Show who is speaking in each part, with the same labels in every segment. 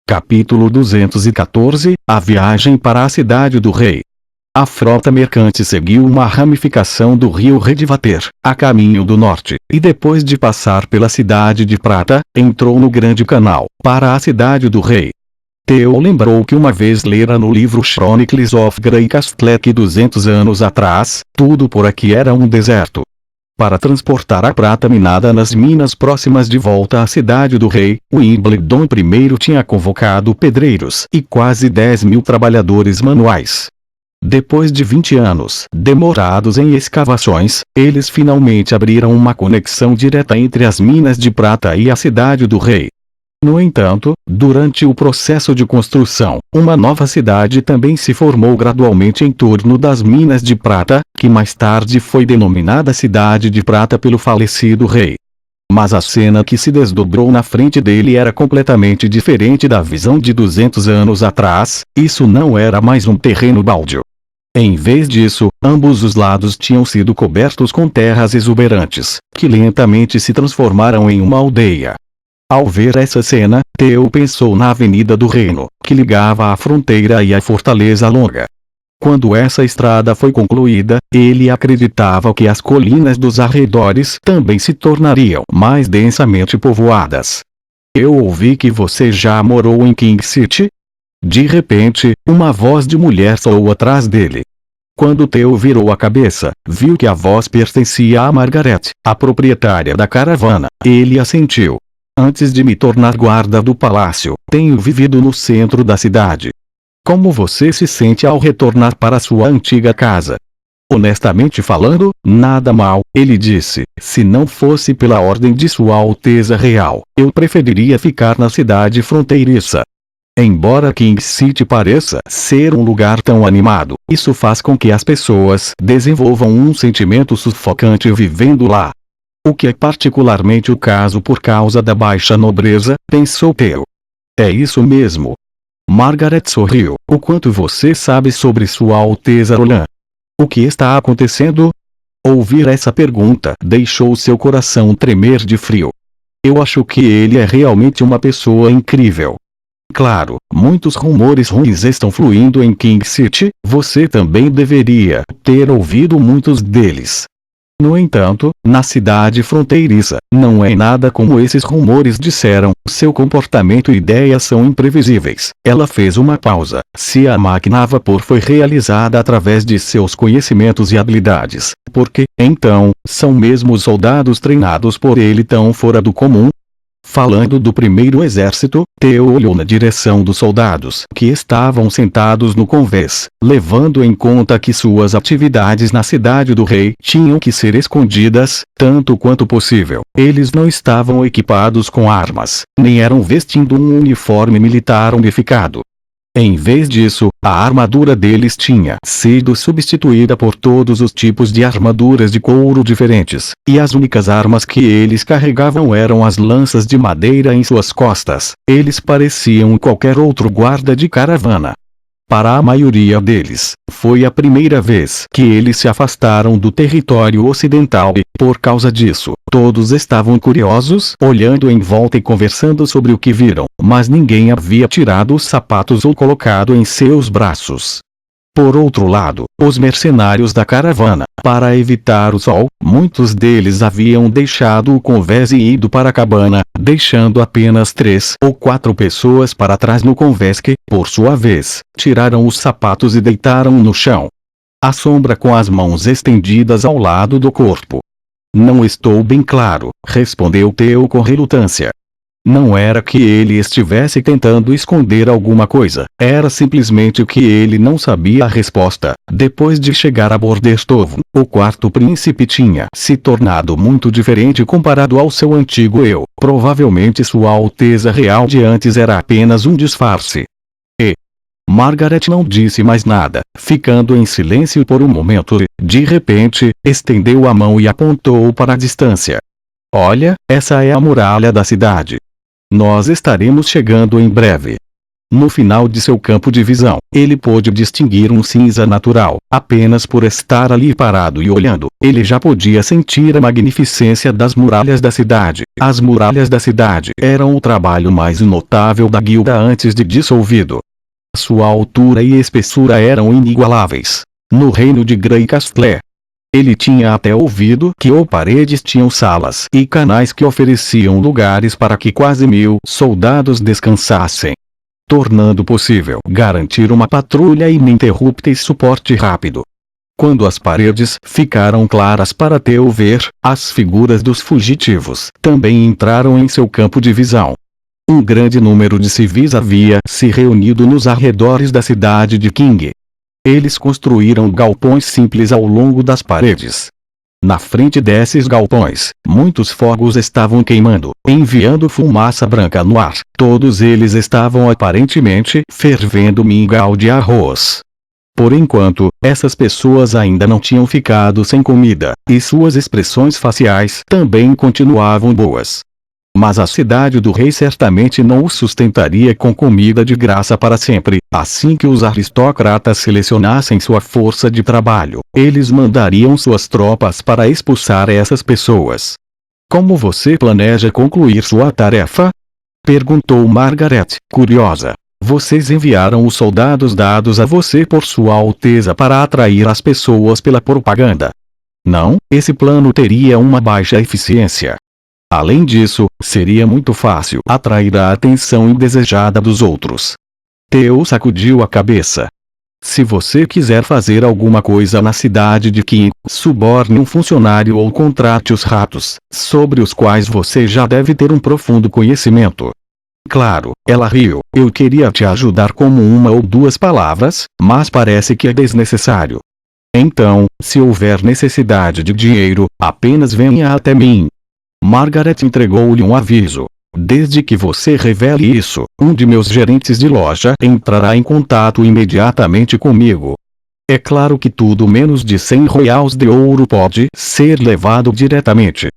Speaker 1: Capítulo 214 – A viagem para a cidade do rei. A frota mercante seguiu uma ramificação do rio Redvater, a caminho do norte, e depois de passar pela cidade de Prata, entrou no grande canal, para a cidade do rei. Theo lembrou que uma vez lera no livro Chronicles of Grey Castle que 200 anos atrás, tudo por aqui era um deserto. Para transportar a prata minada nas minas próximas de volta à cidade do rei, Wimbledon I tinha convocado pedreiros e quase 10.000 trabalhadores manuais. Depois de 20 anos demorados em escavações, eles finalmente abriram uma conexão direta entre as minas de prata e a cidade do rei. No entanto, durante o processo de construção, uma nova cidade também se formou gradualmente em torno das minas de prata, que mais tarde foi denominada Cidade de Prata pelo falecido rei. Mas a cena que se desdobrou na frente dele era completamente diferente da visão de 200 anos atrás. Isso não era mais um terreno baldio. Em vez disso, ambos os lados tinham sido cobertos com terras exuberantes, que lentamente se transformaram em uma aldeia. Ao ver essa cena, Theo pensou na Avenida do Reino, que ligava a fronteira e a Fortaleza Longa. Quando essa estrada foi concluída, ele acreditava que as colinas dos arredores também se tornariam mais densamente povoadas. Eu ouvi que você já morou em King City? De repente, uma voz de mulher soou atrás dele. Quando Theo virou a cabeça, viu que a voz pertencia a Margaret, a proprietária da caravana. Ele assentiu. Antes de me tornar guarda do palácio, tenho vivido no centro da cidade. Como você se sente ao retornar para sua antiga casa? Honestamente falando, nada mal, ele disse. Se não fosse pela ordem de Sua Alteza Real, eu preferiria ficar na cidade fronteiriça. Embora King City pareça ser um lugar tão animado, isso faz com que as pessoas desenvolvam um sentimento sufocante vivendo lá. O que é particularmente o caso por causa da baixa nobreza, pensou Theo. É isso mesmo. Margaret sorriu. O quanto você sabe sobre Sua Alteza Roland? O que está acontecendo? Ouvir essa pergunta deixou seu coração tremer de frio. Eu acho que ele é realmente uma pessoa incrível. Claro, muitos rumores ruins estão fluindo em King City, você também deveria ter ouvido muitos deles. No entanto, na cidade fronteiriça, não é nada como esses rumores disseram. Seu comportamento e ideias são imprevisíveis. Ela fez uma pausa. Se a máquina a vapor foi realizada através de seus conhecimentos e habilidades, por que, então, são mesmo os soldados treinados por ele tão fora do comum? Falando do primeiro exército, Theo olhou na direção dos soldados que estavam sentados no convés, levando em conta que suas atividades na cidade do rei tinham que ser escondidas, tanto quanto possível. Eles não estavam equipados com armas, nem eram vestindo um uniforme militar unificado. Em vez disso, a armadura deles tinha sido substituída por todos os tipos de armaduras de couro diferentes, e as únicas armas que eles carregavam eram as lanças de madeira em suas costas. Eles pareciam qualquer outro guarda de caravana. Para a maioria deles, foi a primeira vez que eles se afastaram do território ocidental e, por causa disso, todos estavam curiosos, olhando em volta e conversando sobre o que viram, mas ninguém havia tirado os sapatos ou colocado em seus braços. Por outro lado, os mercenários da caravana, para evitar o sol, muitos deles haviam deixado o convés e ido para a cabana, deixando apenas 3 ou 4 pessoas para trás no convés que, por sua vez, tiraram os sapatos e deitaram no chão. A sombra com as mãos estendidas ao lado do corpo. Não estou bem claro, respondeu Theo com relutância. Não era que ele estivesse tentando esconder alguma coisa, era simplesmente que ele não sabia a resposta. Depois de chegar a Bordestovo, o quarto príncipe tinha se tornado muito diferente comparado ao seu antigo eu. Provavelmente Sua Alteza Real de antes era apenas um disfarce. Margaret não disse mais nada, ficando em silêncio por um momento e, de repente, estendeu a mão e apontou para a distância. Olha, essa é a muralha da cidade. Nós estaremos chegando em breve. No final de seu campo de visão, ele pôde distinguir um cinza natural. Apenas por estar ali parado e olhando, ele já podia sentir a magnificência das muralhas da cidade. As muralhas da cidade eram o trabalho mais notável da guilda antes de dissolvido. Sua altura e espessura eram inigualáveis. No reino de Grey Castle, ele tinha até ouvido que ou paredes tinham salas e canais que ofereciam lugares para que quase 1000 soldados descansassem, tornando possível garantir uma patrulha ininterrupta e suporte rápido. Quando as paredes ficaram claras para Theo ver, as figuras dos fugitivos também entraram em seu campo de visão. Um grande número de civis havia se reunido nos arredores da cidade de King. Eles construíram galpões simples ao longo das paredes. Na frente desses galpões, muitos fogos estavam queimando, enviando fumaça branca no ar. Todos eles estavam aparentemente fervendo mingau de arroz. Por enquanto, essas pessoas ainda não tinham ficado sem comida, e suas expressões faciais também continuavam boas. Mas a cidade do rei certamente não o sustentaria com comida de graça para sempre. Assim que os aristocratas selecionassem sua força de trabalho, eles mandariam suas tropas para expulsar essas pessoas. Como você planeja concluir sua tarefa? Perguntou Margaret, curiosa. Vocês enviaram os soldados dados a você por Sua Alteza para atrair as pessoas pela propaganda. Não, esse plano teria uma baixa eficiência. Além disso, seria muito fácil atrair a atenção indesejada dos outros. Theo sacudiu a cabeça. Se você quiser fazer alguma coisa na cidade de King, suborne um funcionário ou contrate os ratos, sobre os quais você já deve ter um profundo conhecimento. Claro, ela riu. Eu queria te ajudar como uma ou duas palavras, mas parece que é desnecessário. Então, se houver necessidade de dinheiro, apenas venha até mim. Margaret entregou-lhe um aviso. Desde que você revele isso, um de meus gerentes de loja entrará em contato imediatamente comigo. É claro que tudo menos de 100 royals de ouro pode ser levado diretamente.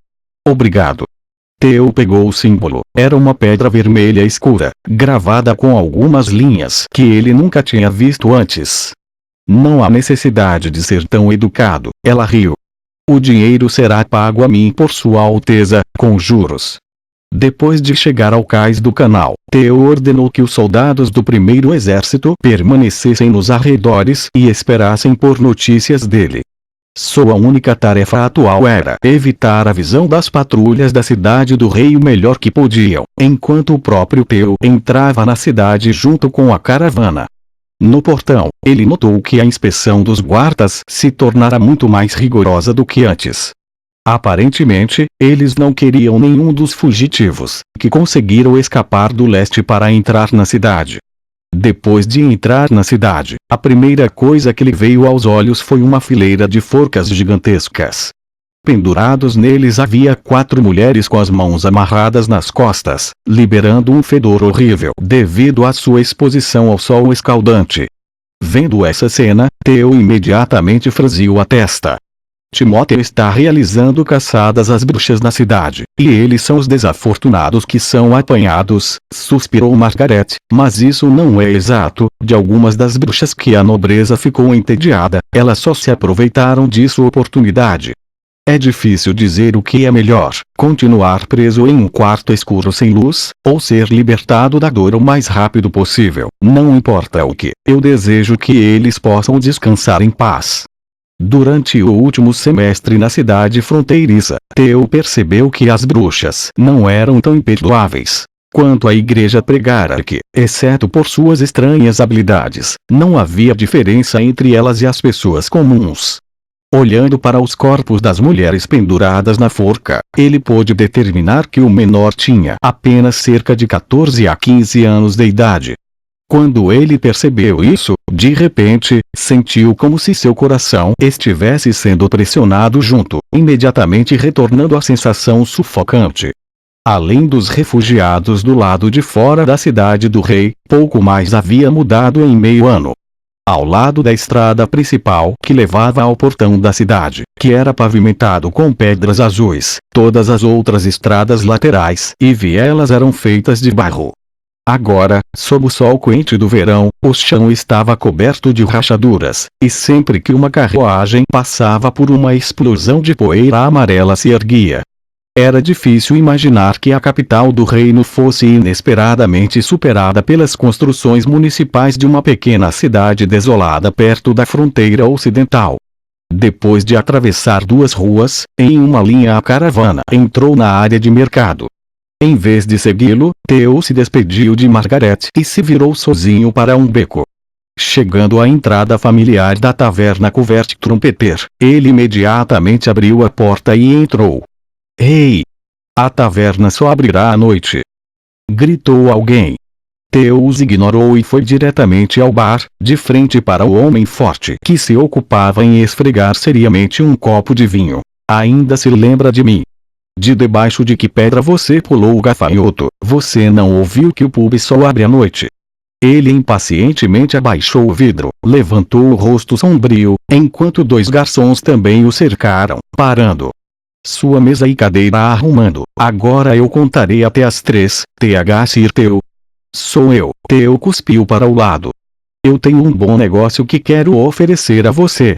Speaker 1: Obrigado. Theo pegou o símbolo. Era uma pedra vermelha escura, gravada com algumas linhas que ele nunca tinha visto antes. Não há necessidade de ser tão educado, ela riu. O dinheiro será pago a mim por Sua Alteza, com juros. Depois de chegar ao cais do canal, Theo ordenou que os soldados do primeiro exército permanecessem nos arredores e esperassem por notícias dele. Sua única tarefa atual era evitar a visão das patrulhas da cidade do rei o melhor que podiam, enquanto o próprio Theo entrava na cidade junto com a caravana. No portão, ele notou que a inspeção dos guardas se tornara muito mais rigorosa do que antes. Aparentemente, eles não queriam nenhum dos fugitivos que conseguiram escapar do leste para entrar na cidade. Depois de entrar na cidade, a primeira coisa que lhe veio aos olhos foi uma fileira de forcas gigantescas. Pendurados neles havia 4 mulheres com as mãos amarradas nas costas, liberando um fedor horrível devido à sua exposição ao sol escaldante. Vendo essa cena, Theo imediatamente franziu a testa. Timóteo está realizando caçadas às bruxas na cidade, e eles são os desafortunados que são apanhados, suspirou Margaret, mas isso não é exato. De algumas das bruxas que a nobreza ficou entediada, elas só se aproveitaram de sua oportunidade. É difícil dizer o que é melhor, continuar preso em um quarto escuro sem luz, ou ser libertado da dor o mais rápido possível. Não importa o que, eu desejo que eles possam descansar em paz. Durante o último semestre na cidade fronteiriça, Theo percebeu que as bruxas não eram tão imperdoáveis quanto a igreja pregara que, exceto por suas estranhas habilidades, não havia diferença entre elas e as pessoas comuns. Olhando para os corpos das mulheres penduradas na forca, ele pôde determinar que o menor tinha apenas cerca de 14 a 15 anos de idade. Quando ele percebeu isso, de repente, sentiu como se seu coração estivesse sendo pressionado junto, imediatamente retornando à sensação sufocante. Além dos refugiados do lado de fora da cidade do rei, pouco mais havia mudado em meio ano. Ao lado da estrada principal que levava ao portão da cidade, que era pavimentado com pedras azuis, todas as outras estradas laterais e vielas eram feitas de barro. Agora, sob o sol quente do verão, o chão estava coberto de rachaduras, e sempre que uma carruagem passava por uma explosão de poeira amarela se erguia. Era difícil imaginar que a capital do reino fosse inesperadamente superada pelas construções municipais de uma pequena cidade desolada perto da fronteira ocidental. Depois de atravessar 2 ruas, em uma linha a caravana entrou na área de mercado. Em vez de segui-lo, Theo se despediu de Margaret e se virou sozinho para um beco. Chegando à entrada familiar da taverna Covert Trumpeter, ele imediatamente abriu a porta e entrou. Ei! A taverna só abrirá à noite! Gritou alguém. Theo os ignorou e foi diretamente ao bar, de frente para o homem forte que se ocupava em esfregar seriamente um copo de vinho. Ainda se lembra de mim? De debaixo de que pedra você pulou, gafanhoto? Você não ouviu que o pub só abre à noite? Ele impacientemente abaixou o vidro, levantou o rosto sombrio, enquanto 2 garçons também o cercaram, parando. Sua mesa e cadeira arrumando. Agora eu contarei até as 3, Sir Theo. Sou eu. Theo cuspiu para o lado. Eu tenho um bom negócio que quero oferecer a você.